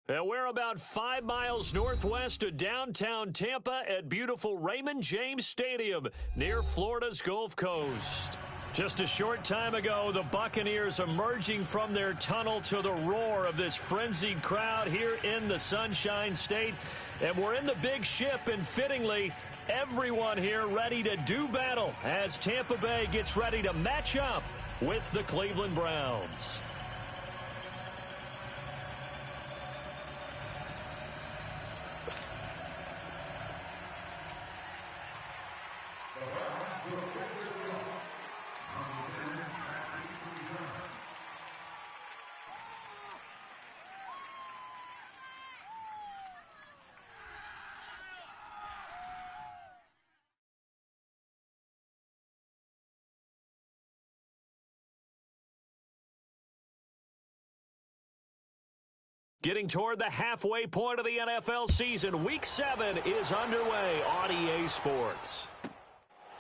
And we're about 5 miles northwest of downtown Tampa at beautiful Raymond James Stadium near Florida's Gulf Coast. Just a short time ago, the Buccaneers emerging from their tunnel to the roar of this frenzied crowd here in the Sunshine State. And we're in the big ship, and fittingly, everyone here ready to do battle as Tampa Bay gets ready to match up with the Cleveland Browns. Getting toward the halfway point of the NFL season, Week 7 is underway on EA Sports.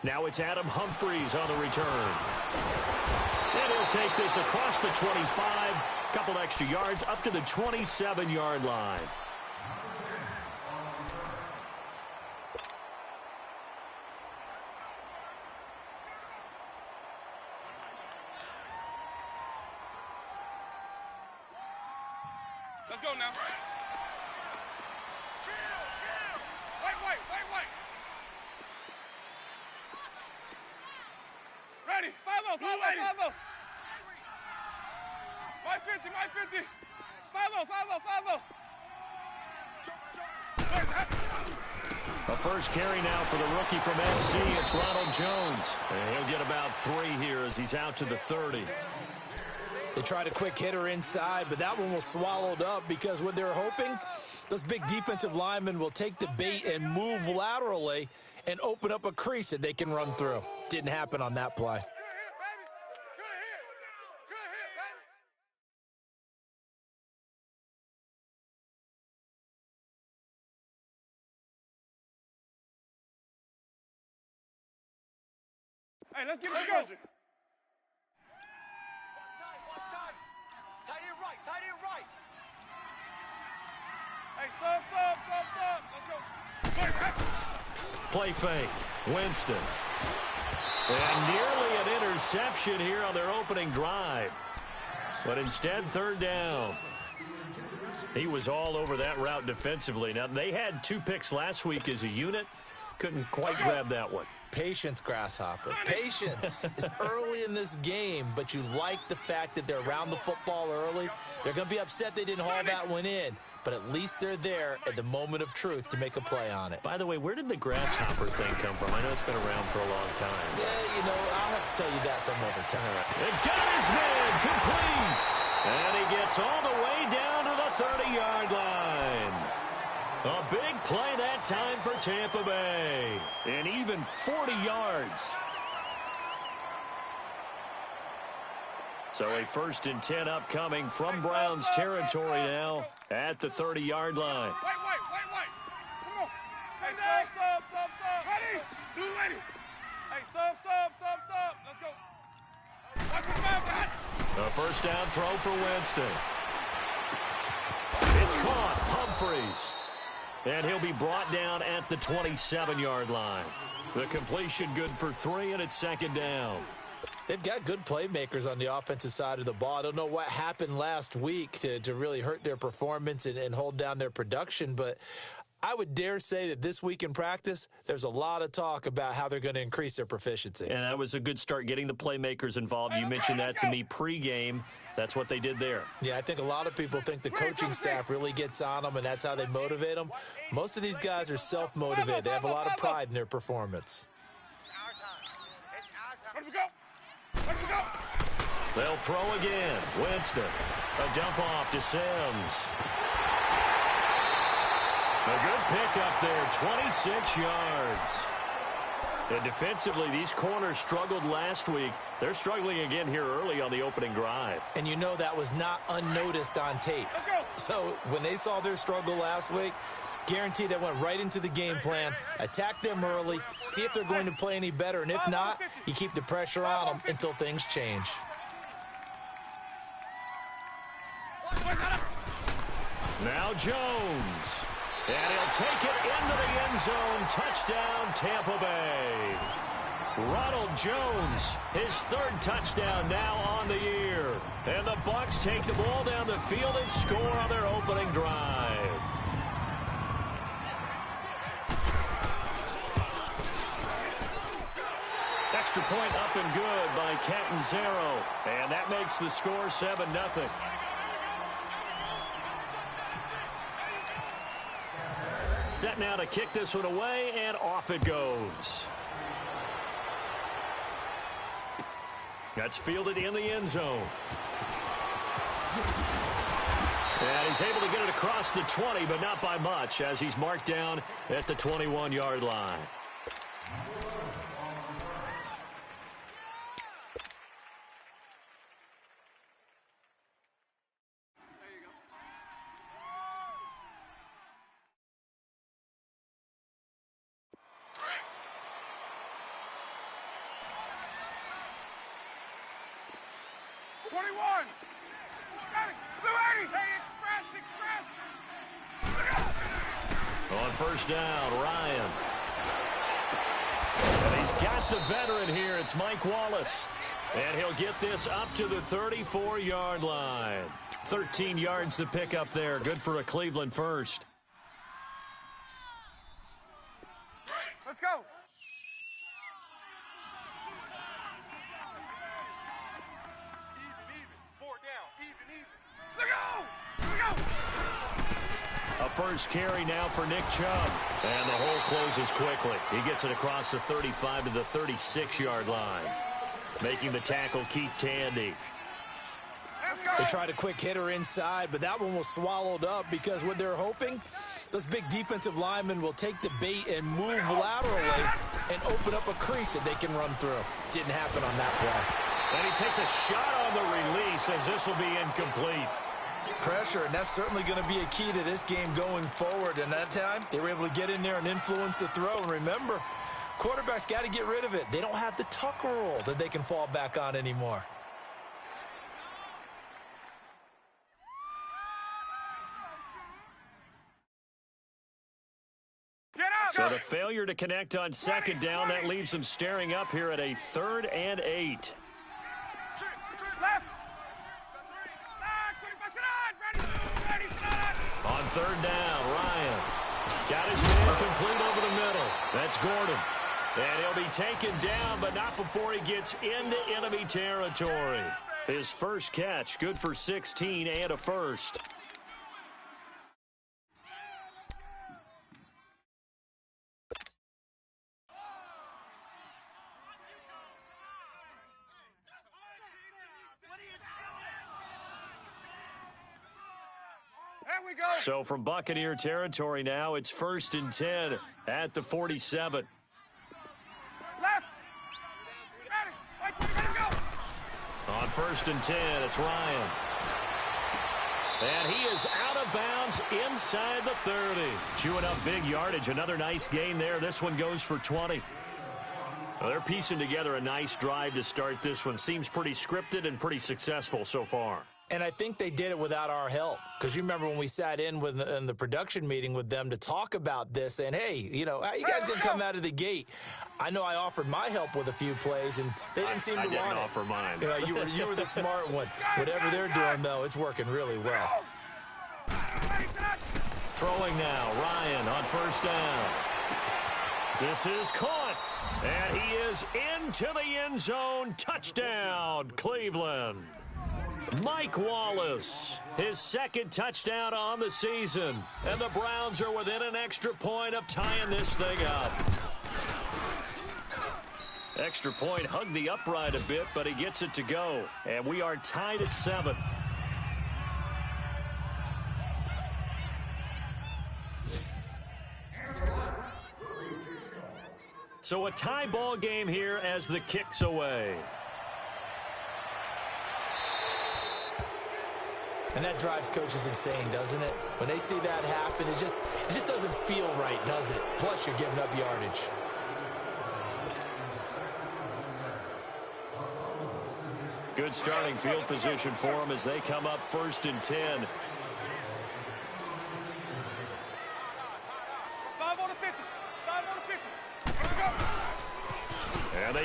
Now it's Adam Humphries on the return. And he'll take this across the 25, couple extra yards up to the 27-yard line. Let's go now. Wait. Ready. 5-0. 50. 5-0. A first carry now for the rookie from SC. It's Ronald Jones. And he'll get about 3 here as he's out to the 30. They tried a quick hitter inside, but that one was swallowed up because what they're hoping, those big defensive linemen will take the bait and move laterally and open up a crease that they can run through. Didn't happen on that play. Hey, let's get it going. Tight end right. Hey, sub. Let's go. Play fake. Winston. And nearly an interception here on their opening drive. But instead, third down. He was all over that route defensively. Now, they had 2 picks last week as a unit. Couldn't quite grab that one. Patience, Grasshopper. Patience is early in this game, but you like the fact that they're around the football early. They're going to be upset they didn't haul that one in, but at least they're there at the moment of truth to make a play on it. By the way, where did the Grasshopper thing come from? I know it's been around for a long time. Yeah, I'll have to tell you that some other time. And got his man complete. And he gets all the way down to the 30-yard line. A big play that time for Tampa Bay. And even 40 yards. So a 1st and 10 upcoming from Browns territory now at the 30-yard line. Wait. Come on. Hey, sub. Ready? Blue ready. Hey, sub. Let's go. Watch the mouth, A first down throw for Winston. It's caught. Humphries. And he'll be brought down at the 27-yard line. The completion good for 3, and it's 2nd down. They've got good playmakers on the offensive side of the ball. I don't know what happened last week to really hurt their performance and hold down their production, but I would dare say that this week in practice, there's a lot of talk about how they're going to increase their proficiency. And that was a good start, getting the playmakers involved. You mentioned that to me pregame. That's what they did there. Yeah, I think a lot of people think the coaching staff really gets on them, and that's how they motivate them. Most of these guys are self-motivated. They have a lot of pride in their performance. It's our time. Let me go. They'll throw again. Winston. A dump off to Sims. A good pickup there, 26 yards. And defensively, these corners struggled last week. They're struggling again here early on the opening drive. And that was not unnoticed on tape. So when they saw their struggle last week, guaranteed they went right into the game plan, attack them early, see if they're going to play any better, and if not, you keep the pressure on them until things change. Now Jones. And he'll take it into the end zone. Touchdown, Tampa Bay. Ronald Jones, his third touchdown now on the year. And the Bucs take the ball down the field and score on their opening drive. Extra point up and good by Catanzaro. And that makes the score 7-0. Set now to kick this one away, and off it goes. That's fielded in the end zone. And he's able to get it across the 20, but not by much, as he's marked down at the 21-yard line. On first down, Ryan. And he's got the veteran here. It's Mike Wallace. And he'll get this up to the 34-yard line. 13 yards to pick up there. Good for a Cleveland first. Let's go. A first carry now for Nick Chubb. And the hole closes quickly. He gets it across the 35 to the 36-yard line. Making the tackle, Keith Tandy. They tried a quick hitter inside, but that one was swallowed up because what they're hoping, those big defensive linemen will take the bait and move laterally and open up a crease that they can run through. Didn't happen on that play. And he takes a shot on the release as this will be incomplete. Pressure, and that's certainly going to be a key to this game going forward. And that time, they were able to get in there and influence the throw. And remember, quarterbacks got to get rid of it. They don't have the Tucker rule that they can fall back on anymore. So the failure to connect on second down, that leaves them staring up here at a 3rd and 8. On third down, Ryan got his man complete over the middle. That's Gordon. And he'll be taken down, but not before he gets into enemy territory. His first catch, good for 16 and a first. So from Buccaneer territory now, it's 1st and 10 at the 47. Left. Ready, go. On 1st and 10, it's Ryan. And he is out of bounds inside the 30. Chewing up big yardage. Another nice gain there. This one goes for 20. Well, they're piecing together a nice drive to start this one. Seems pretty scripted and pretty successful so far. And I think they did it without our help. Because you remember when we sat in the production meeting with them to talk about this, and hey, you know, how you guys didn't come out of the gate? I know I offered my help with a few plays, and they didn't seem to want it. I didn't offer mine. You were the smart one. Whatever they're doing, though, it's working really well. Throwing now, Ryan on first down. This is caught, and he is into the end zone. Touchdown, Cleveland. Mike Wallace, his second touchdown on the season. And the Browns are within an extra point of tying this thing up. Extra point hugged the upright a bit, but he gets it to go. And we are tied at 7. So a tie ball game here as the kick's away. And that drives coaches insane, doesn't it? When they see that happen, it just doesn't feel right, does it? Plus, you're giving up yardage. Good starting field position for them as they come up 1st and 10.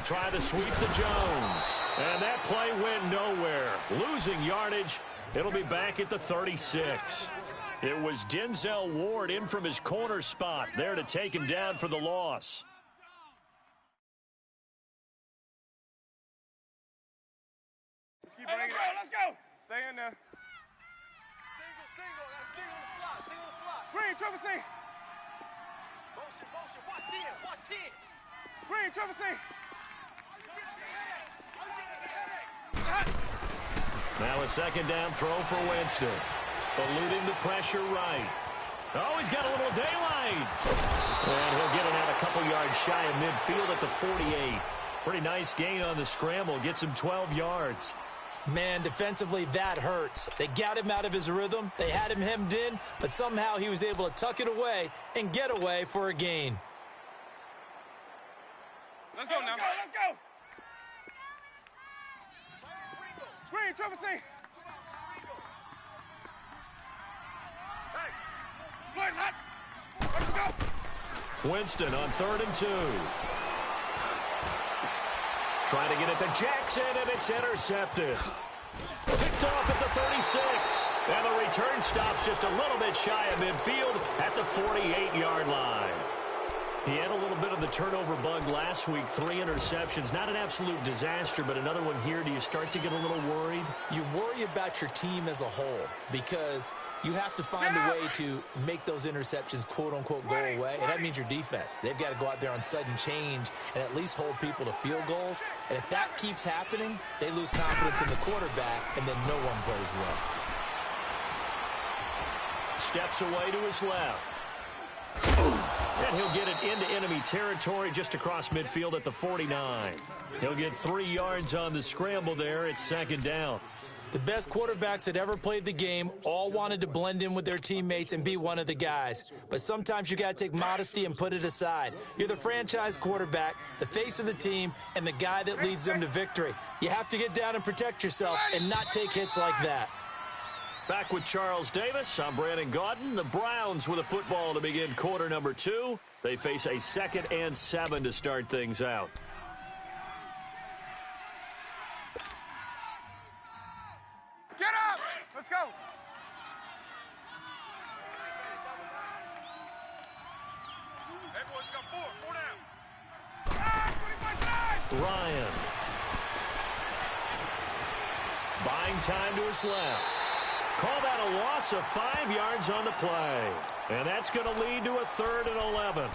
they try the sweep to Jones. And that play went nowhere. Losing yardage. It'll be back at the 36. It was Denzel Ward in from his corner spot there to take him down for the loss. Let's keep bringing it. Let's go. Stay in there. Single. Single the slot. Green, triple C. Motion. Watch 10. Green, triple C. Now a second down throw for Winston. Eluding the pressure right. Oh, he's got a little daylight. And he'll get it out a couple yards shy of midfield at the 48. Pretty nice gain on the scramble. Gets him 12 yards. Man, defensively, that hurts. They got him out of his rhythm. They had him hemmed in, but somehow he was able to tuck it away and get away for a gain. Let's go now. Let's go. Screen, triple C. Hey, boys, hot. Let's go. Winston on 3rd and 2. Trying to get it to Jackson, and it's intercepted. Picked off at the 36. And the return stops just a little bit shy of midfield at the 48-yard line. He had a little bit of the turnover bug last week. 3 interceptions. Not an absolute disaster, but another one here. Do you start to get a little worried? You worry about your team as a whole because you have to find a way to make those interceptions, quote-unquote, go away. And that means your defense. They've got to go out there on sudden change and at least hold people to field goals. And if that keeps happening, they lose confidence in the quarterback, and then no one plays well. Steps away to his left. And he'll get it into enemy territory just across midfield at the 49. He'll get 3 yards on the scramble there. It's 2nd down. The best quarterbacks that ever played the game all wanted to blend in with their teammates and be one of the guys. But sometimes you got to take modesty and put it aside. You're the franchise quarterback, the face of the team, and the guy that leads them to victory. You have to get down and protect yourself and not take hits like that. Back with Charles Davis, I'm Brandon Gaudin. The Browns with a football to begin quarter number 2. They face a 2nd and 7 to start things out. Get up! Let's go! Everyone's got 4 down. Ryan. Buying time to his left. Call that a loss of 5 yards on the play. And that's going to lead to a 3rd and 11.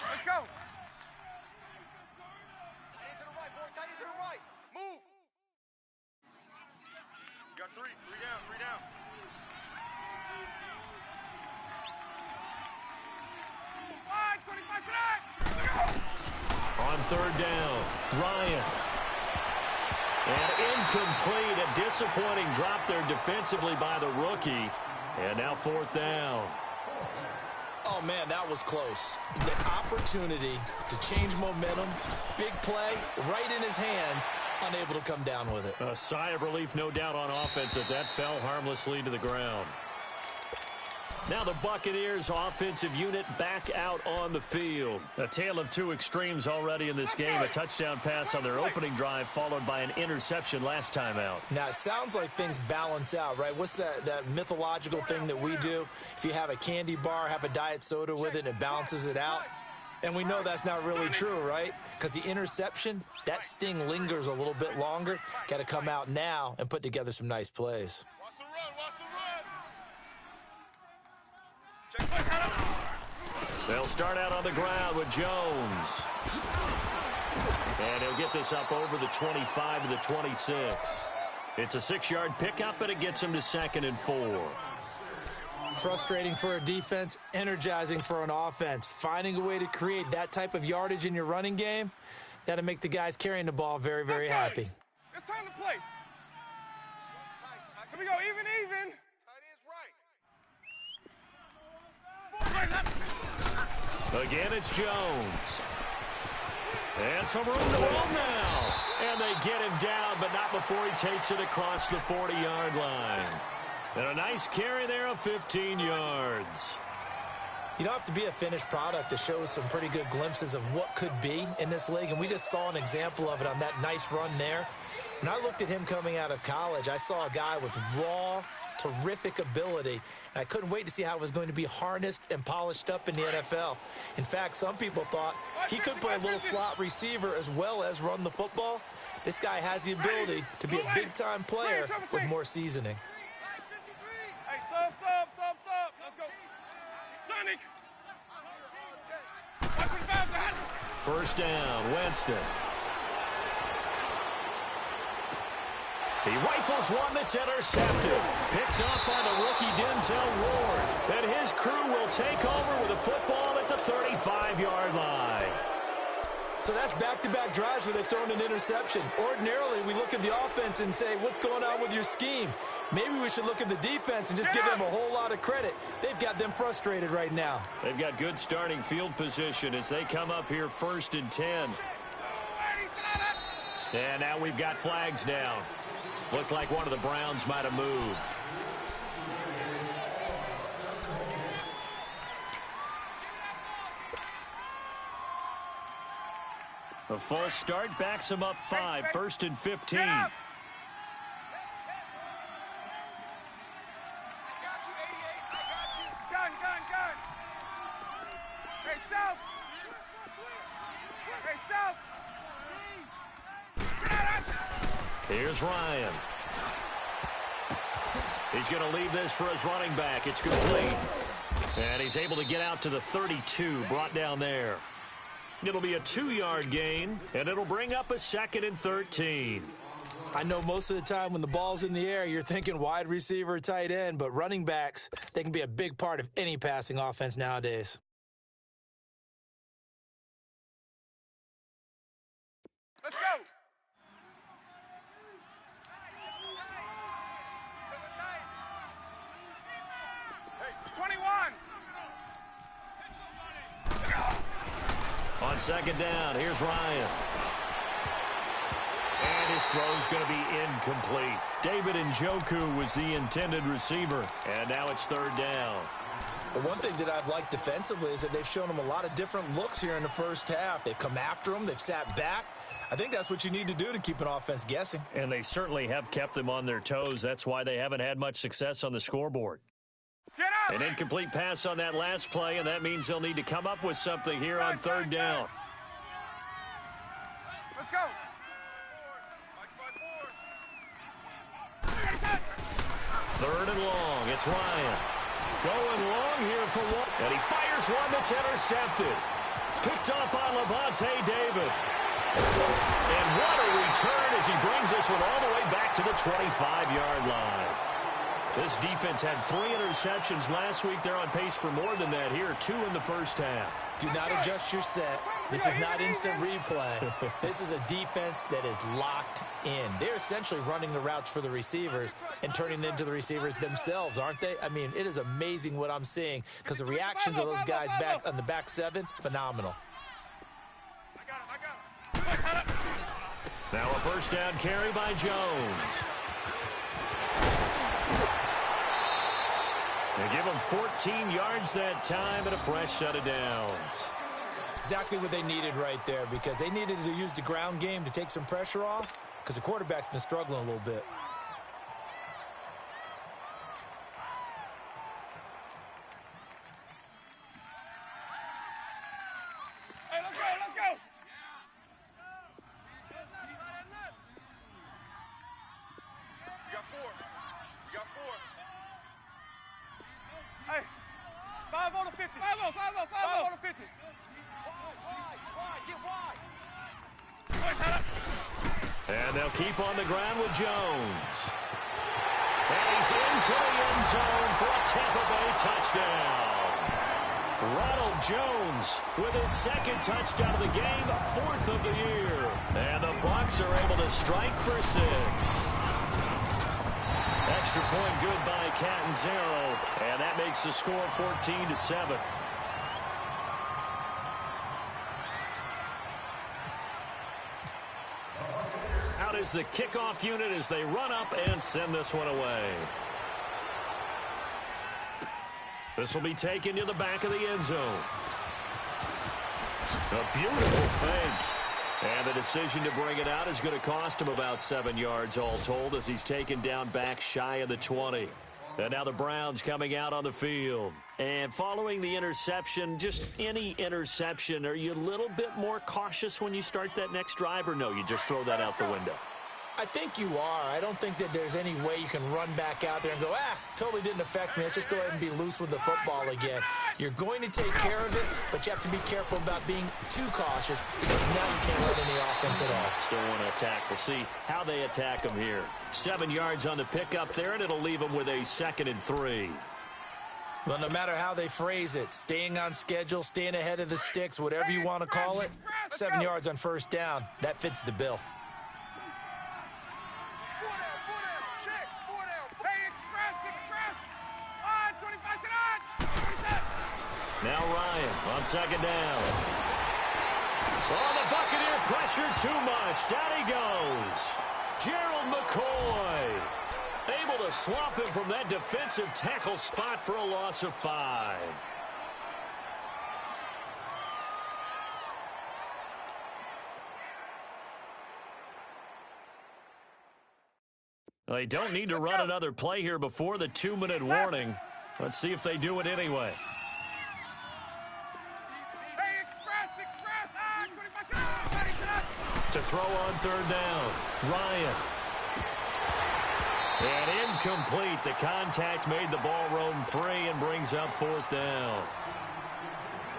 Let's go. Tight end to the right, boy. Tight end to the right. Move. You got 3 down, 3 down. On 3rd down, Ryan. And incomplete. A disappointing drop there defensively by the rookie. And now 4th down. Oh, man, that was close. The opportunity to change momentum, big play, right in his hands, unable to come down with it. A sigh of relief, no doubt, on offense if that fell harmlessly to the ground. Now the Buccaneers offensive unit back out on the field. A tale of 2 extremes already in this game. A touchdown pass on their opening drive followed by an interception last time out. Now, it sounds like things balance out, right? What's that mythological thing that we do? If you have a candy bar, have a diet soda with it, it balances it out. And we know that's not really true, right? Because the interception, that sting lingers a little bit longer. Got to come out now and put together some nice plays. Watch the run, watch the run. They'll start out on the ground with Jones. And he'll get this up over the 25 to the 26. It's a 6-yard pickup, but it gets him to 2nd and 4. Frustrating for a defense, energizing for an offense. Finding a way to create that type of yardage in your running game, that'll make the guys carrying the ball very, very happy. It's time to play. Here we go, even. Again, it's Jones. And some room to roam now. And they get him down, but not before he takes it across the 40-yard line. And a nice carry there of 15 yards. You don't have to be a finished product to show some pretty good glimpses of what could be in this league, and we just saw an example of it on that nice run there. When I looked at him coming out of college, I saw a guy with raw, terrific ability, and I couldn't wait to see how it was going to be harnessed and polished up in the NFL. In fact, some people thought he could play a little slot receiver as well as run the football. This guy has the ability to be a big-time player with more seasoning. Hey, sub. Let's go. Sonic. First down, Winston. He rifles one that's intercepted. Picked up by the rookie Denzel Ward. And his crew will take over with a football at the 35-yard line. So that's back-to-back drives where they've thrown an interception. Ordinarily, we look at the offense and say, what's going on with your scheme? Maybe we should look at the defense and just give them a whole lot of credit. They've got them frustrated right now. They've got good starting field position as they come up here 1st and 10. And now we've got flags down. Looked like one of the Browns might have moved. A false start backs him up 5, 1st and 15. Gun. Hey, South. Here's Ryan. He's going to leave this for his running back. It's complete. And he's able to get out to the 32, brought down there. It'll be a 2-yard gain, and it'll bring up a 2nd and 13. I know most of the time when the ball's in the air, you're thinking wide receiver, tight end, but running backs, they can be a big part of any passing offense nowadays. Let's go. Hey, 21. On 2nd down, here's Ryan. And his throw's going to be incomplete. David Njoku was the intended receiver, and now it's 3rd down. But one thing that I've liked defensively is that they've shown him a lot of different looks here in the first half. They've come after him. They've sat back. I think that's what you need to do to keep an offense guessing. And they certainly have kept them on their toes. That's why they haven't had much success on the scoreboard. Get up. An incomplete pass on that last play, and that means they'll need to come up with something here on 3rd down. Let's go. 3rd and long. It's Ryan. Going long here for one. And he fires one that's intercepted. Picked up by Levante David. And what a return as he brings this one all the way back to the 25-yard line. This defense had 3 interceptions last week. They're on pace for more than that here. 2 in the first half. Do not adjust your set. This is not instant replay. This is a defense that is locked in. They're essentially running the routes for the receivers and turning it into the receivers themselves, aren't they? I mean, it is amazing what I'm seeing because the reactions of those guys back on the back 7, phenomenal. Now a first down carry by Jones. They give him 14 yards that time and a fresh set of downs. Exactly what they needed right there because they needed to use the ground game to take some pressure off because the quarterback's been struggling a little bit. Hey, let's go, let's go. We got 4. We got 4. Hey, 5 on the 50. 5 on the 50. Get wide. And they'll keep on the ground with Jones. And he's into the end zone for a Tampa Bay touchdown. Ronald Jones with his 2nd touchdown of the game, 4th of the year. And the Bucs are able to strike for 6. Extra point good by Catanzaro, and that makes the score 14-7. is the kickoff unit as they run up and send this one away. This will be taken to the back of the end zone. A beautiful fake. And the decision to bring it out is going to cost him about 7 yards all told as he's taken down back shy of the 20. And now the Browns coming out on the field. And following the interception, just any interception, are you a little bit more cautious when you start that next drive, or no, you just throw that out the window? I think you are. I don't think that there's any way you can run back out there and go, totally didn't affect me. Let's just go ahead and be loose with the football again. You're going to take care of it, but you have to be careful about being too cautious because now you can't run any offense at all. Still want to attack. We'll see how they attack them here. 7 yards on the pickup there, and it'll leave them with a 2nd and 3. Well, no matter how they phrase it, staying on schedule, staying ahead of the sticks, whatever you want to call it, 7 yards on first down, that fits the bill. Now Ryan on 2nd down. Oh, the Buccaneer pressure too much. Down he goes. Gerald McCoy able to swamp him from that defensive tackle spot for a loss of 5. They don't need to run another play here before the 2-minute warning. Let's see if they do it anyway. To throw on 3rd down. Ryan. And incomplete. The contact made the ball roam free and brings up 4th down.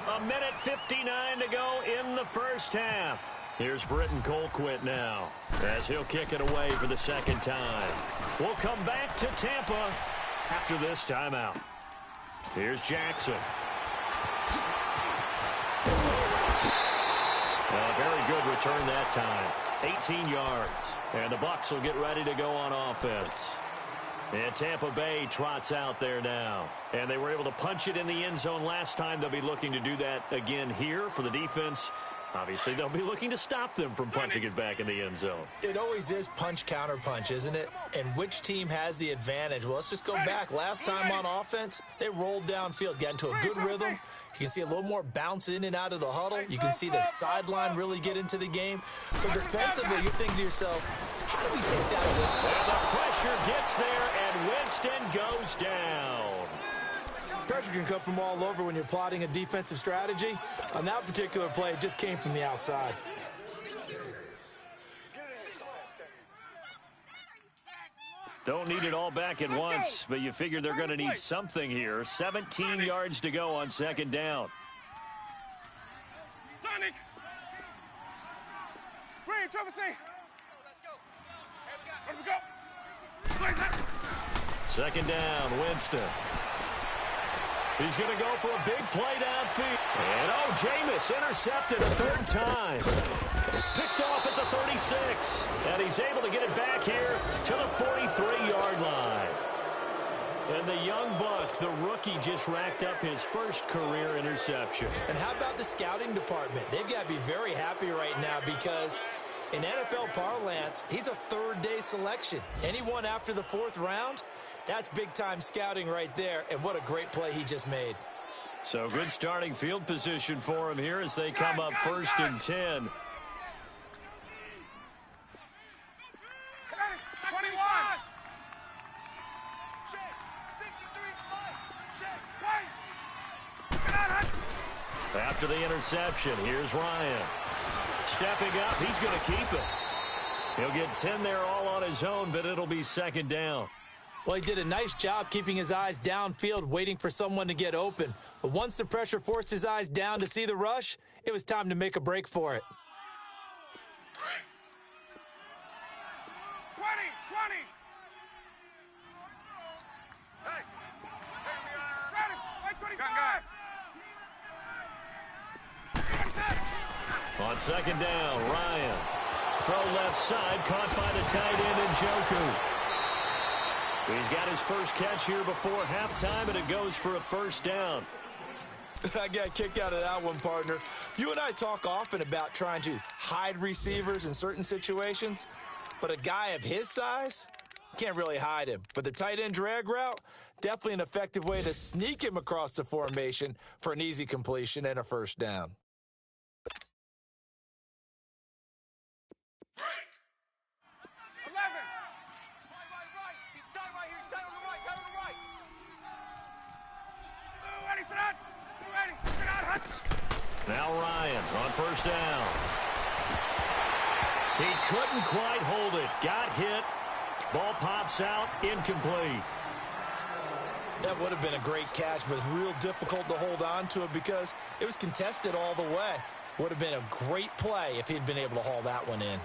1:59 to go in the first half. Here's Britton Colquitt now as he'll kick it away for the 2nd time. We'll come back to Tampa after this timeout. Here's Jackson. A very good return that time. 18 yards. And the Bucs will get ready to go on offense. And Tampa Bay trots out there now. And they were able to punch it in the end zone last time. They'll be looking to do that again here for the defense. Obviously, they'll be looking to stop them from punching it back in the end zone. It always is punch, counter punch, isn't it? And which team has the advantage? Well, let's just go back. Last time on offense, they rolled downfield, got into a good rhythm. You can see a little more bounce in and out of the huddle. You can see the sideline really get into the game. So defensively, you're thinking to yourself, how do we take that away? And the pressure gets there, and Winston goes down. Pressure can come from all over when you're plotting a defensive strategy. On that particular play, it just came from the outside. Don't need it all back at once, but you figure they're going to need something here. 17 yards to go on 2nd down. Sonic! Green, Triple C! Let's go! 2nd down, Winston. He's going to go for a big play downfield. And, Jameis intercepted a 3rd time. Picked off at the 36. And he's able to get it back here to the 43-yard line. And the young buck, the rookie, just racked up his first career interception. And how about the scouting department? They've got to be very happy right now because in NFL parlance, he's a 3rd-day selection. Anyone after the 4th round, that's big-time scouting right there, and what a great play he just made. So good starting field position for him here as they come up 1st and 10. 21! Check! 53, check! After the interception, here's Ryan. Stepping up, he's going to keep it. He'll get 10 there all on his own, but it'll be 2nd down. Well, he did a nice job keeping his eyes downfield, waiting for someone to get open. But once the pressure forced his eyes down to see the rush, it was time to make a break for it. 20! Hey! Ready! Wait, 25! On 2nd down, Ryan. Throw left side, caught by the tight end, Njoku. He's got his first catch here before halftime, and it goes for a 1st down. I got a kick out of that one, partner. You and I talk often about trying to hide receivers in certain situations. But a guy of his size, can't really hide him. But the tight end drag route, definitely an effective way to sneak him across the formation for an easy completion and a first down. Now Ryan on first down. He couldn't quite hold it. Got hit. Ball pops out. Incomplete. That would have been a great catch, but it's real difficult to hold on to it because it was contested all the way. Would have been a great play if he'd been able to haul that one in.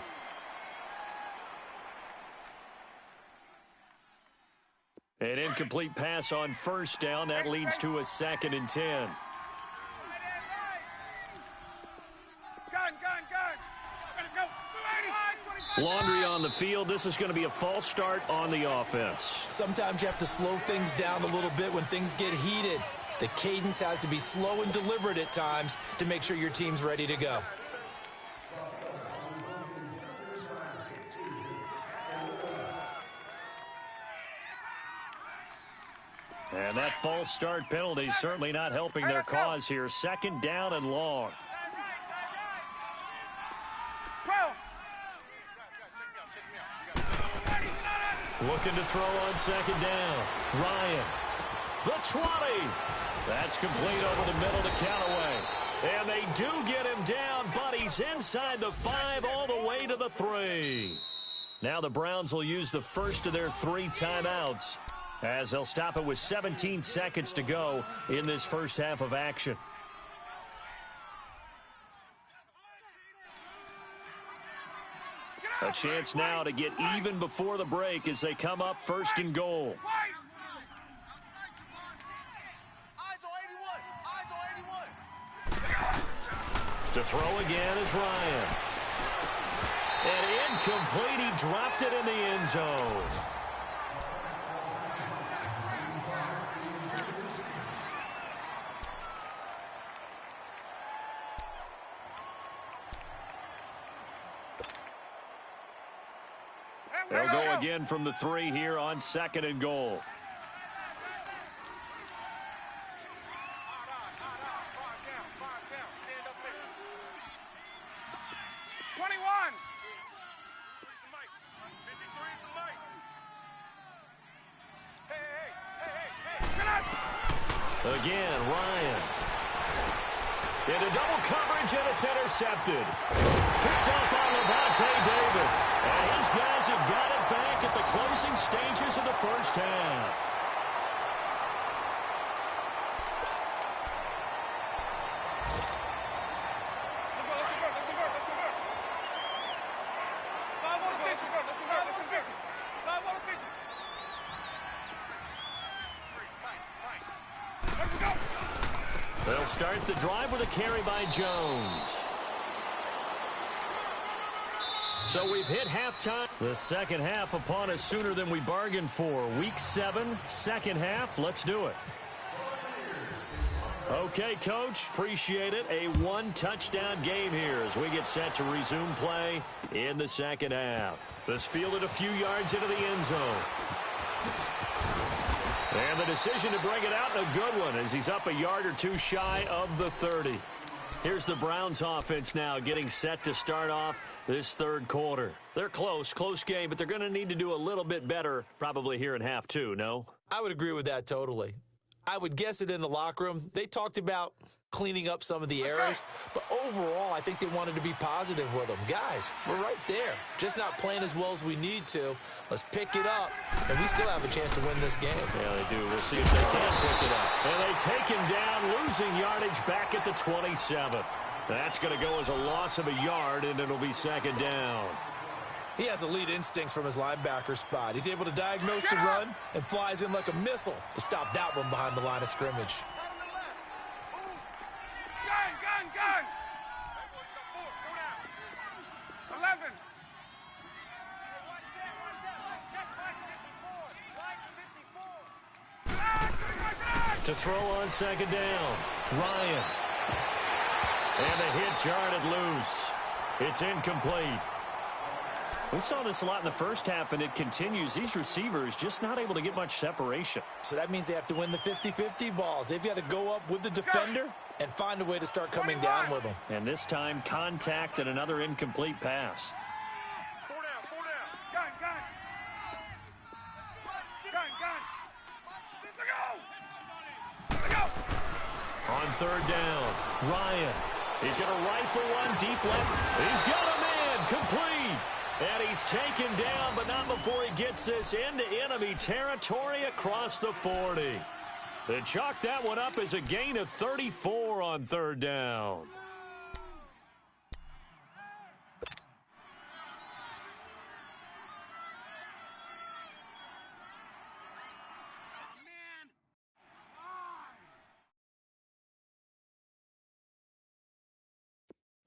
An incomplete pass on first down. That leads to a 2nd and 10. Laundry on the field. This is going to be a false start on the offense. Sometimes you have to slow things down a little bit when things get heated. The cadence has to be slow and deliberate at times to make sure your team's ready to go. And that false start penalty is certainly not helping their cause here. 2nd down and long. Looking to throw on 2nd down. Ryan. The 20. That's complete over the middle to Callaway. And they do get him down, but he's inside the 5 all the way to the 3. Now the Browns will use the first of their 3 timeouts as they'll stop it with 17 seconds to go in this first half of action. A chance now to get even before the break as they come up 1st and goal. To throw again is Ryan. And incomplete. He dropped it in the end zone. They'll go again from the 3 here on 2nd and goal. Again, Ryan. Into double coverage, and it's intercepted. Picked up on Levante David. And his guys have got it back at the closing stages of the first half. They'll start the drive with a carry by Jones. So we've hit halftime. The second half upon us sooner than we bargained for. Week 7, second half. Let's do it. Okay, Coach. Appreciate it. A 1-touchdown game here as we get set to resume play in the second half. This fielded a few yards into the end zone. And the decision to bring it out, a good one, as he's up a yard or two shy of the 30. Here's the Browns offense now getting set to start off this third quarter. They're close game, but they're going to need to do a little bit better probably here in half 2, no? I would agree with that totally. I would guess it in the locker room. They talked about cleaning up some of the errors, but overall, I think they wanted to be positive with them. Guys, we're right there. Just not playing as well as we need to. Let's pick it up, and we still have a chance to win this game. Yeah, they do. We'll see if they can pick it up. And they take him down, losing yardage back at the 27. That's going to go as a loss of a yard, and it'll be second down. He has elite instincts from his linebacker spot. He's able to diagnose the run and flies in like a missile to stop that one behind the line of scrimmage. Gun! 11. To throw on second down, Ryan. And the hit jarred it loose. It's incomplete. We saw this a lot in the first half, and it continues. These receivers just not able to get much separation. So that means they have to win the 50-50 balls. They've got to go up with the defender and find a way to start coming down with them. And this time, contact and another incomplete pass. On third down, Ryan. He's going to rifle one deep left. He's got a man complete. And he's taken down, but not before he gets this into enemy territory across the 40. They chalk that one up as a gain of 34 on third down.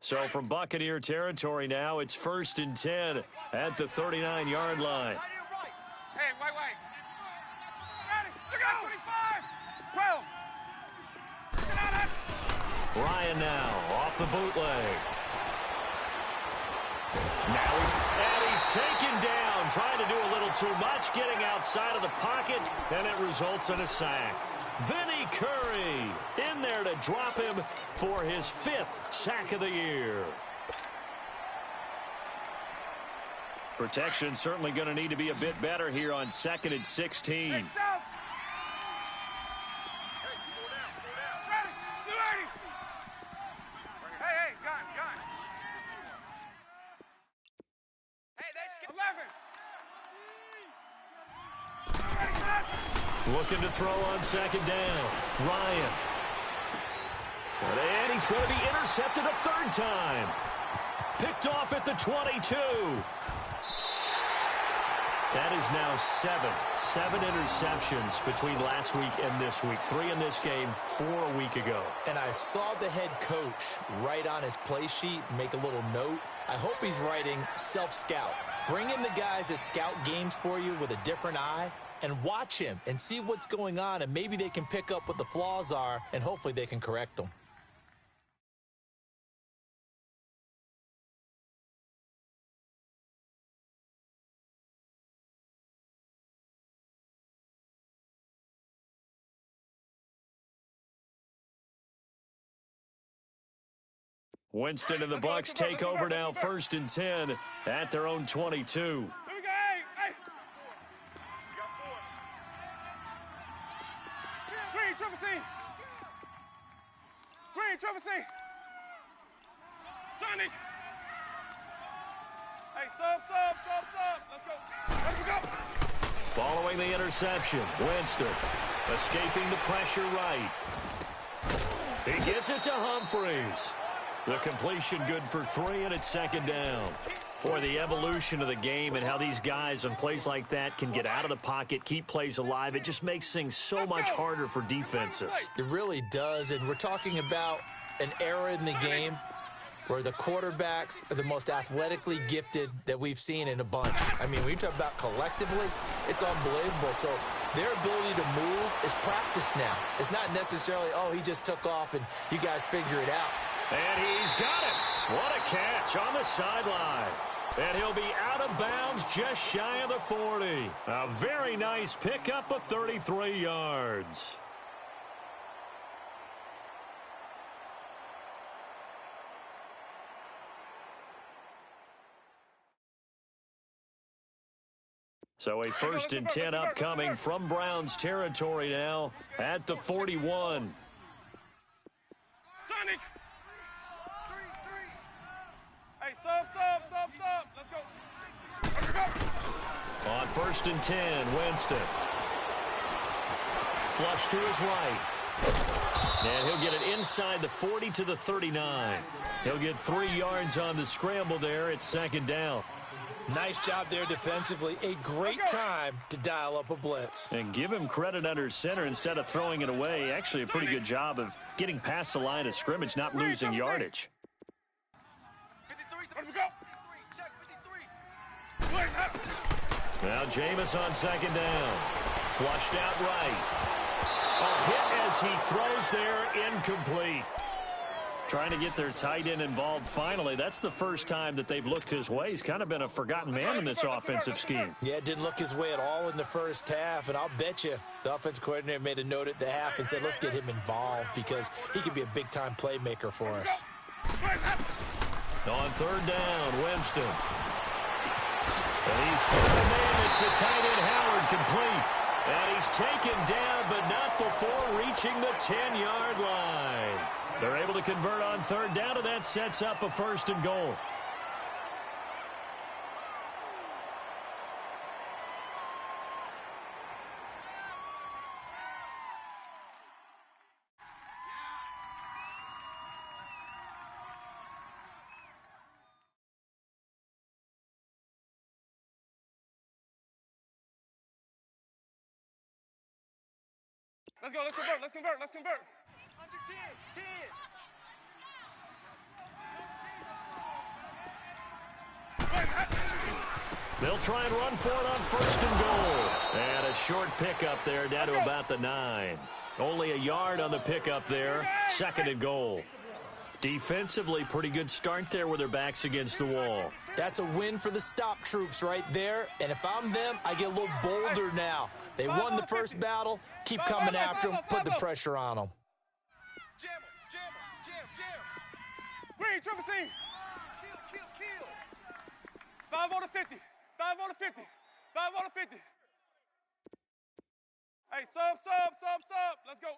So from Buccaneer territory now, it's 1st and 10 at the 39-yard line. Hey, wait. Ready, go! 12. Get on it. Ryan now off the bootleg. Now he's taken down, trying to do a little too much, getting outside of the pocket, and it results in a sack. Vinny Curry in there to drop him for his 5th sack of the year. Protection certainly going to need to be a bit better here on 2nd and 16. Hey, gun. Hey, that's 11. Looking to throw on 2nd down. Ryan. And he's going to be intercepted a 3rd time. Picked off at the 22. That is now 7 interceptions between last week and this week. 3 in this game, 4 a week ago. And I saw the head coach write on his play sheet, make a little note. I hope he's writing self-scout. Bring in the guys that scout games for you with a different eye and watch him and see what's going on, and maybe they can pick up what the flaws are, and hopefully they can correct them. Winston and the Bucs take over now, 1st and 10 at their own 22. Here we go. Hey. Green, triple C. Sonic. Hey, sub. Let's go. Following the interception, Winston escaping the pressure right. He gets it to Humphreys. The completion good for 3, and it's 2nd down. Boy, the evolution of the game and how these guys on plays like that can get out of the pocket, keep plays alive, it just makes things so much harder for defenses. It really does, and we're talking about an era in the game where the quarterbacks are the most athletically gifted that we've seen in a bunch. I mean, when you talk about collectively, it's unbelievable. So their ability to move is practiced now. It's not necessarily, oh, he just took off and you guys figure it out. And he's got it. What a catch on the sideline. And he'll be out of bounds just shy of the 40. A very nice pickup of 33 yards. So a 1st and 10 upcoming from Browns territory now at the 41. Sonic. Hey, sub. Let's go. On 1st and 10, Winston. Flush to his right. And he'll get it inside the 40 to the 39. He'll get 3 yards on the scramble there. It's 2nd down. Nice job there defensively. A great time to dial up a blitz. And give him credit under center instead of throwing it away. Actually a pretty good job of getting past the line of scrimmage, not losing yardage. 53, let me go. Check 53. Now Jameis on 2nd down. Flushed out right. A hit as he throws there, incomplete. Trying to get their tight end involved finally. That's the first time that they've looked his way. He's kind of been a forgotten man in this offensive scheme. Yeah, it didn't look his way at all in the first half, and I'll bet you the offensive coordinator made a note at the half and said, let's get him involved because he could be a big-time playmaker for us. On third down, Winston. And he's got a man. It's the tight end, Howard, complete. And he's taken down, but not before reaching the 10-yard line. They're able to convert on third down, and that sets up a 1st and goal. Let's go, let's convert. Under 10. They'll try and run for it on 1st and goal. And a short pickup there down to about the 9. Only a yard on the pickup there. 2nd and goal. Defensively, pretty good start there with their backs against the wall. That's a win for the stop troops right there. And if I'm them, I get a little bolder now. They won the first battle. Keep coming after them. Put the pressure on them. Jam. Green, triple C. Kill. 5 on the 50. 5 on the 50. 5 on the 50. Hey, sub. Let's go.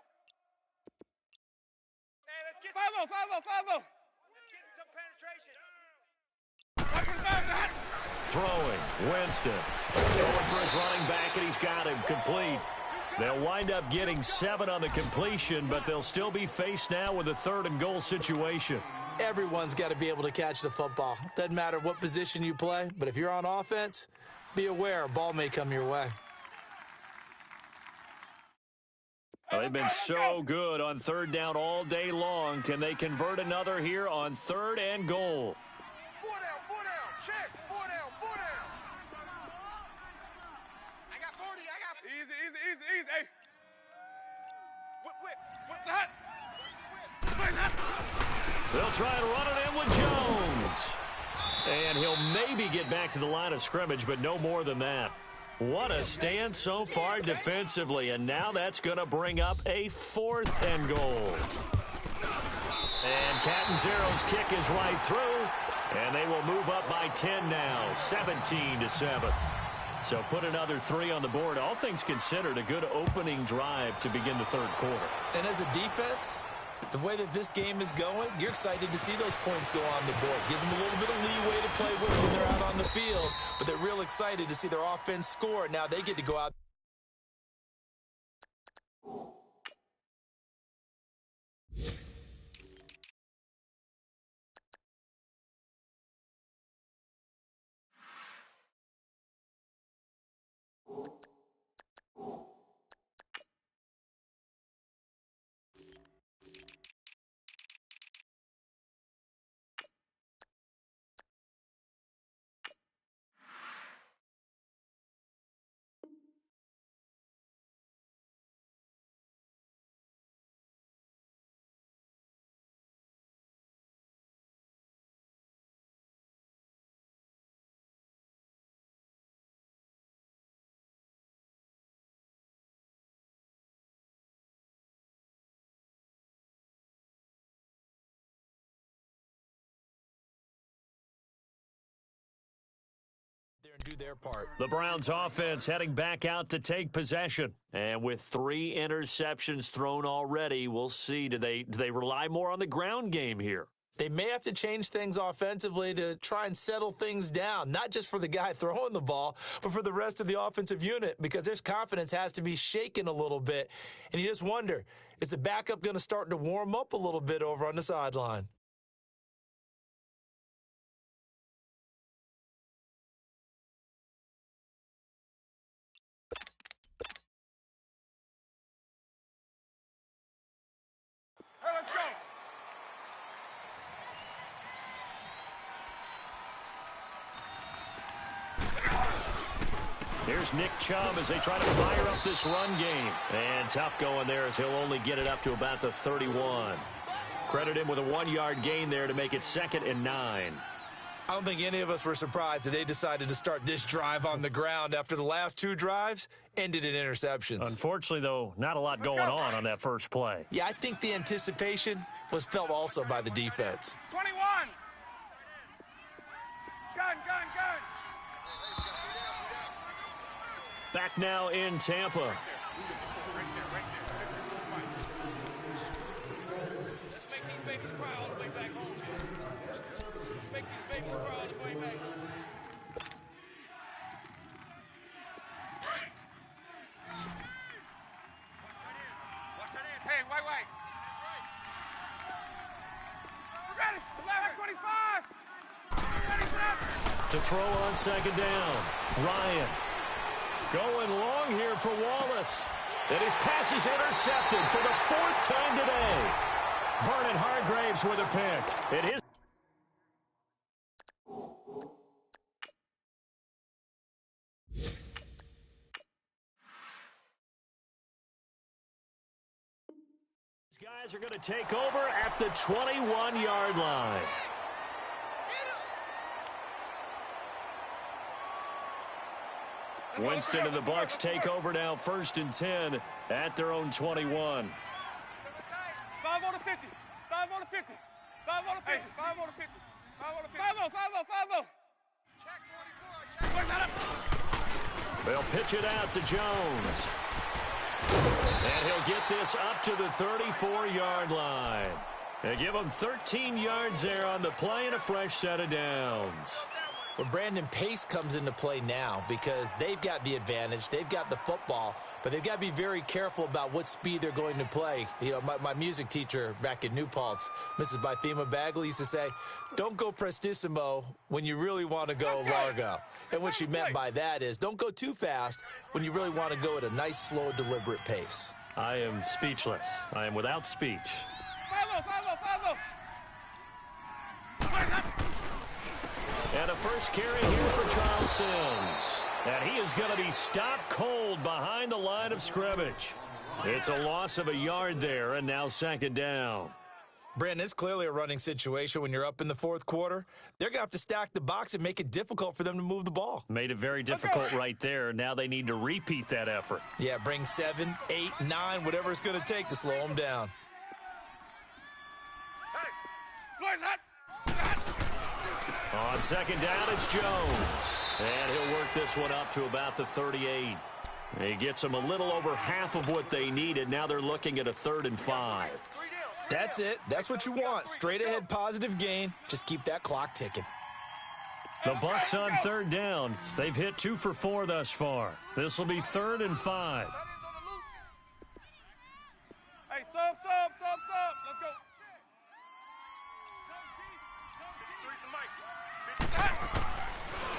Hey, let's get 5-0. Let's get some penetration. Throwing, Winston. Going for his running back, and he's got him complete. They'll wind up getting 7 on the completion, but they'll still be faced now with a 3rd and goal situation. Everyone's got to be able to catch the football. Doesn't matter what position you play, but if you're on offense, be aware a ball may come your way. Well, they've been so good on 3rd down all day long. Can they convert another here on 3rd and goal? 4 down. Check. 4 down. I got 40. Easy. Hey. Whip. Hot. They'll try and run it in with Jones. And he'll maybe get back to the line of scrimmage, but no more than that. What a stand so far defensively, and now that's going to bring up a 4th and goal. And Catanzero's kick is right through, and they will move up by 10 now, 17-7. So put another 3 on the board. All things considered, a good opening drive to begin the 3rd quarter. And as a defense, the way that this game is going, you're excited to see those points go on the board. Gives them a little bit of leeway to play with when they're out on the field, but they're real excited to see their offense score. Now they get to go out. And do their part. The Browns offense heading back out to take possession. And with 3 interceptions thrown already, we'll see. Do they rely more on the ground game here? They may have to change things offensively to try and settle things down, not just for the guy throwing the ball, but for the rest of the offensive unit, because their confidence has to be shaken a little bit. And you just wonder, is the backup going to start to warm up a little bit over on the sideline? Let's go. Here's Nick Chubb as they try to fire up this run game. And tough going there as he'll only get it up to about the 31. Credit him with a 1-yard gain there to make it 2nd and 9. I don't think any of us were surprised that they decided to start this drive on the ground after the last 2 drives ended in interceptions. Unfortunately, though, not a lot going on that first play. Yeah, I think the anticipation was felt also by the defense. 21. Gun. Back now in Tampa. Right there. Let's make these babies cry all the way back home. Let's make these babies cry all the way back home. Hey, wait. Ready. 25. Ready, set. To throw on 2nd down. Ryan going long here for Wallace. And his pass is intercepted for the 4th time today. Vernon Hargraves with a pick. It is. These guys are going to take over at the 21-yard line. Winston and the Bucs take over now, 1st and 10 at their own 21. 5 on the 50. 5 on the 50. 5 on the 50. 5 on the 50. 5 on the 50. 5 Check 24. They'll pitch it out to Jones. And he'll get this up to the 34-yard line. They give him 13 yards there on the play and a fresh set of downs. Well, Brandon, pace comes into play now because they've got the advantage. They've got the football, but they've got to be very careful about what speed they're going to play. You know, my music teacher back in New Paltz, Mrs. Bythema Bagley, used to say, don't go prestissimo when you really want to go largo. And what she meant by that is don't go too fast when you really want to go at a nice, slow, deliberate pace. I am speechless. I am without speech. 5 And a first carry here for Charles Sims. And he is going to be stopped cold behind the line of scrimmage. It's a loss of a yard there, and now 2nd down. Brandon, it's clearly a running situation when you're up in the 4th quarter. They're going to have to stack the box and make it difficult for them to move the ball. Made it very difficult right there. Now they need to repeat that effort. Yeah, bring 7, 8, 9, whatever it's going to take to slow them down. On 2nd down, it's Jones. And he'll work this one up to about the 38. He gets them a little over half of what they needed. Now they're looking at a 3rd and 5. That's it. That's what you want. Straight ahead positive gain. Just keep that clock ticking. The Bucs on 3rd down. They've hit 2 for 4 thus far. This will be 3rd and 5. Hey, sub. Let's go.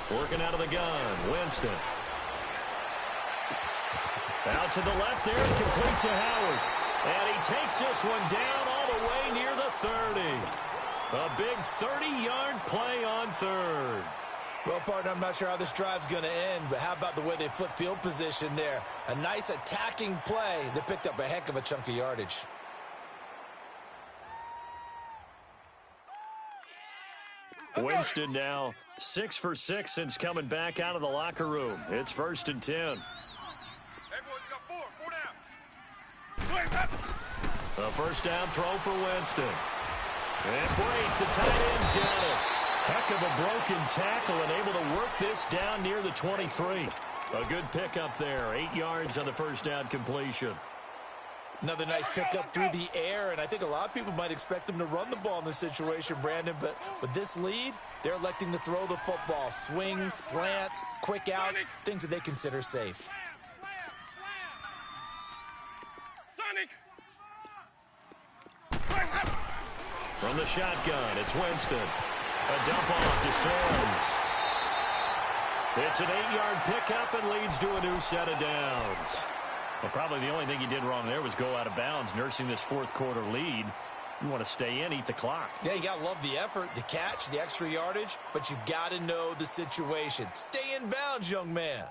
Working out of the gun, Winston. Out to the left there, complete to Howard. And he takes this one down all the way near the 30. A big 30-yard play on 3rd. Well, partner, I'm not sure how this drive's going to end, but how about the way they flip field position there? A nice attacking play that picked up a heck of a chunk of yardage. Winston now 6 for 6 since coming back out of the locker room. It's 1st and 10. Hey, boys, you got 4 down. A first down throw for Winston. And Brake, the tight end's got it. Heck of a broken tackle and able to work this down near the 23. A good pickup there. 8 yards on the first down completion. Another nice pickup through the air, and I think a lot of people might expect them to run the ball in this situation, Brandon, but with this lead, they're electing to throw the football. Swings, slants, quick outs, things that they consider safe. Sonic! From the shotgun, it's Winston. A dump off to Sims. It's an 8-yard pickup and leads to a new set of downs. Well, probably the only thing he did wrong there was go out of bounds, nursing this 4th quarter lead. You want to stay in, eat the clock. Yeah, you got to love the effort, the catch, the extra yardage, but you got to know the situation. Stay in bounds, young man.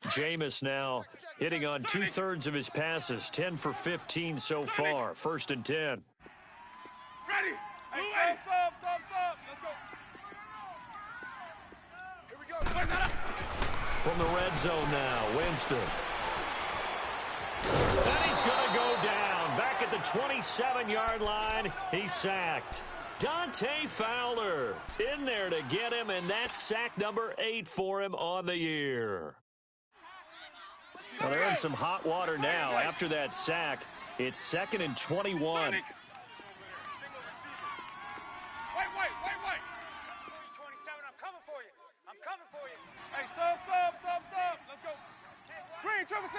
Jameis now hitting on 2/3 of his passes, 10 for 15 so far. 1st and 10. Ready? Hey, sub. Let's go. Here we go. From the red zone now, Winston. And he's going to go down. Back at the 27-yard line, he's sacked. Dante Fowler in there to get him, and that's sack number 8 for him on the year. Well, they're in some hot water now. After that sack, it's 2nd and 21. Wait. 27, I'm coming for you. Hey, sub. Let's go. Green, Triple C.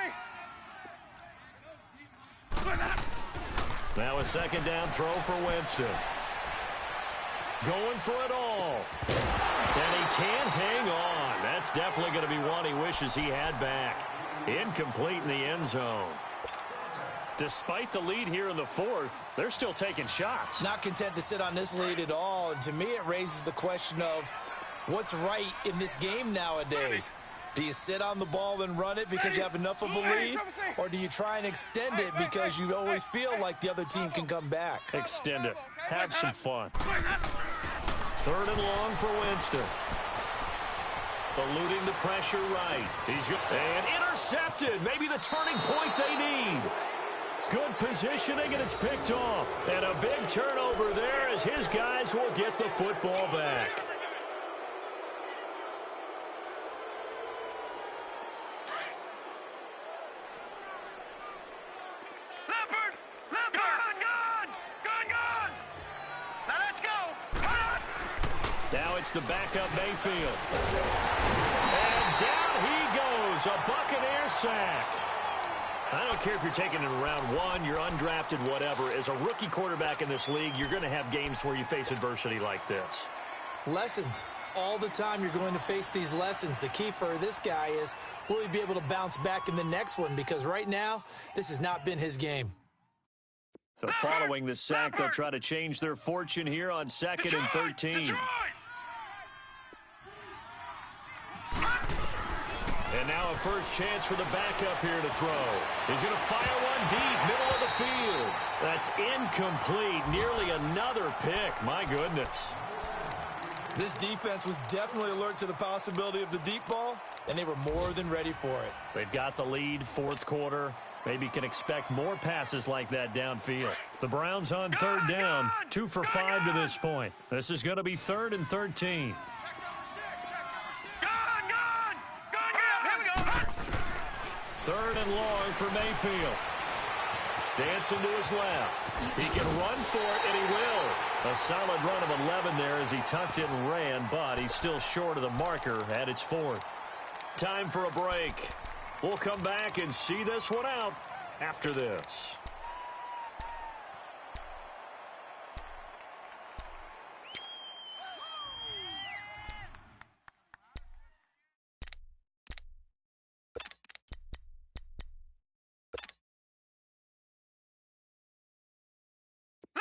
Now a 2nd down throw for Winston. Going for it all. And he can't hang on. That's definitely going to be one he wishes he had back. Incomplete in the end zone. Despite the lead here in the 4th, they're still taking shots. Not content to sit on this lead at all. And to me, it raises the question of what's right in this game nowadays. Do you sit on the ball and run it because you have enough of a lead? Or do you try and extend it because you always feel like the other team can come back? Extend it. Have some fun. 3rd and long for Winston. Eluding the pressure right. He's good. And intercepted. Maybe the turning point they need. Good positioning, and it's picked off. And a big turnover there as his guys will get the football back. Now it's the backup Mayfield. And down he goes. A Buccaneer sack. I don't care if you're taking it in round 1, you're undrafted, whatever. As a rookie quarterback in this league, you're going to have games where you face adversity like this. Lessons. All the time you're going to face these lessons. The key for this guy is, will he be able to bounce back in the next one? Because right now, this has not been his game. So following the sack, they'll try to change their fortune here on 2nd and 13. And now a first chance for the backup here to throw. He's going to fire one deep, middle of the field. That's incomplete. Nearly another pick. My goodness. This defense was definitely alert to the possibility of the deep ball, and they were more than ready for it. They've got the lead, 4th quarter. Maybe can expect more passes like that downfield. The Browns on 3rd down, 2 for 5 to this point. This is going to be 3rd and 13. Third and long for Mayfield. Dancing to his left. He can run for it, and he will. A solid run of 11 there as he tucked it and ran, but he's still short of the marker at its 4th. Time for a break. We'll come back and see this one out after this.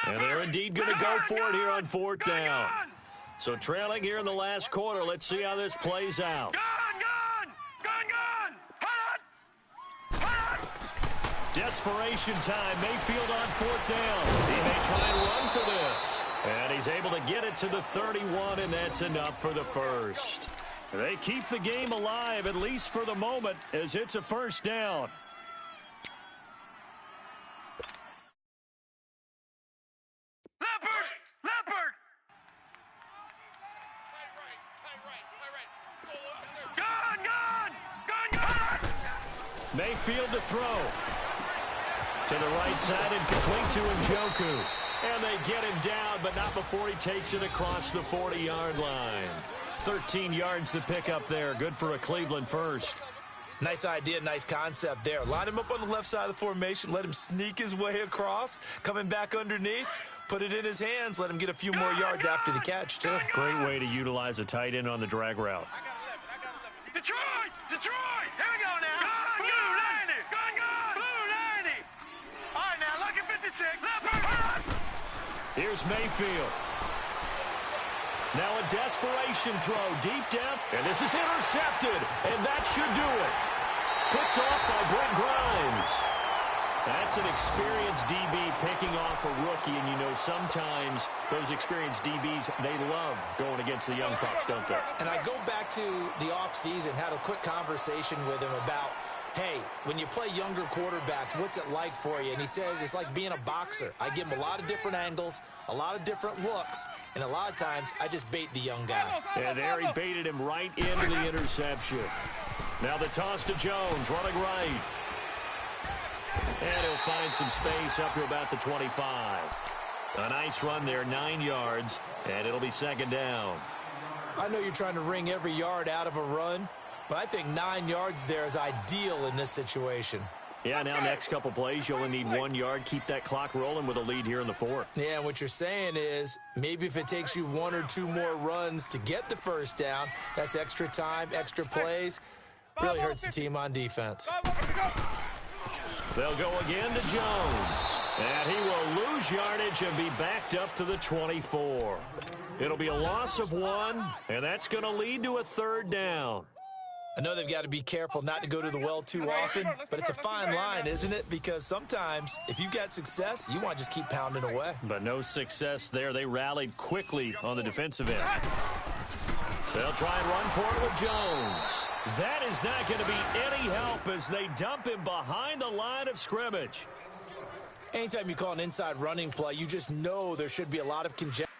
And they're indeed going to go for it here on 4th down. So trailing here in the last quarter. Let's see how this plays out. Desperation time. Mayfield on 4th down. He may try and run for this. And he's able to get it to the 31, and that's enough for the first. They keep the game alive, at least for the moment, as it's a 1st down. Mayfield to throw. To the right side and complete to Njoku. And they get him down, but not before he takes it across the 40-yard line. 13 yards to pick up there. Good for a Cleveland first. Nice idea, nice concept there. Line him up on the left side of the formation. Let him sneak his way across. Coming back underneath. Put it in his hands. Let him get a few more yards after the catch, too. Great way to utilize a tight end on the drag route. Detroit! Detroit! Here we go now. Blue 90. Blue 90. All right, now, lucky 56. Here's Mayfield. Now a desperation throw deep down, and this is intercepted, and that should do it. picked off by Brent Grimes. That's an experienced DB picking off a rookie, and you know sometimes those experienced DBs, they love going against the young pups, don't they? And I go back to the offseason, had a quick conversation with him about, hey, when you play younger quarterbacks, what's it like for you? And he says it's like being a boxer. I give him a lot of different angles, a lot of different looks, and a lot of times I just bait the young guy. And there he baited him right into the interception. Now the toss to Jones, running right. And he'll find some space up to about the 25. A nice run there, 9 yards, and it'll be second down. I know you're trying to wring every yard out of a run, but I think 9 yards there is ideal in this situation. Yeah, now next couple plays, you only need 1 yard. Keep that clock rolling with a lead here in the fourth. Yeah, what you're saying is maybe if it takes you 1 or 2 more runs to get the first down, that's extra time, extra plays. Really hurts the team on defense. They'll go again to Jones. And he will lose yardage and be backed up to the 24. It'll be a loss of 1, and that's going to lead to a third down. I know they've got to be careful not to go to the well too often, but it's a fine line, isn't it? Because sometimes if you got success, you want to just keep pounding away. But no success there. They rallied quickly on the defensive end. They'll try and run for it with Jones. That is not going to be any help as they dump him behind the line of scrimmage. Anytime you call an inside running play, you just know there should be a lot of congestion.